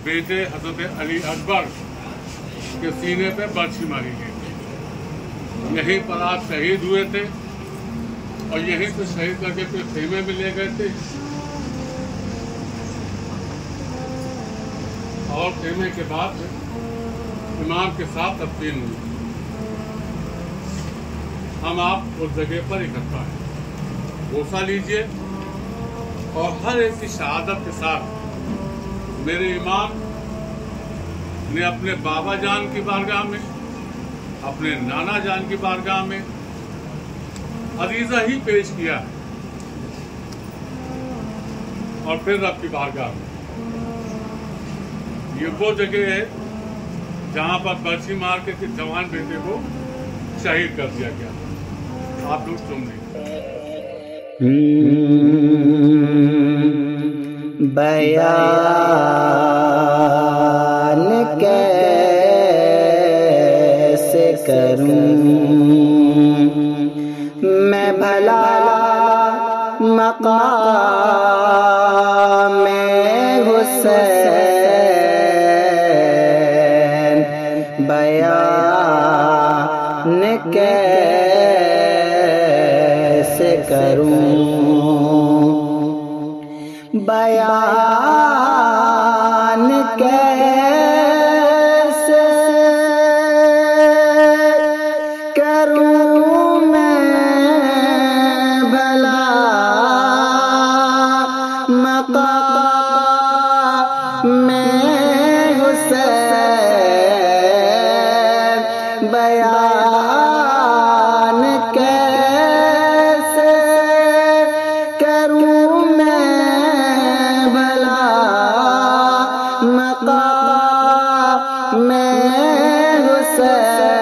बेटे हजरत अली अकबर के सीने पे बर्छी मारी गई थी। यहीं पर आप शहीद हुए थे और यहीं से शहीद करके फिर खेमे में ले गए थे और खेमे के बाद इमाम के साथ तब्दील हुई। हम आप उस जगह पर इकट्ठा हैं, गोसा लीजिए और हर ऐसी शहादत के साथ मेरे इमाम ने अपने बाबा जान की बारगाह में, अपने नाना जान की बारगाह में अरीजा ही पेश किया है और फिर रब की बारगाह में। ये वो जगह है जहां पर बर्छी मार के जवान बेटे को शहीद कर दिया गया। आप लोग सुन लीजिए। बयान कैसे करूं मैं भला मकाम हुसैन, बयान कैसे करूं, बयान कैसे करूं मैं भला मकाम हुसैन, बयान कैसे करूं मैं भला मकाम हुसैन।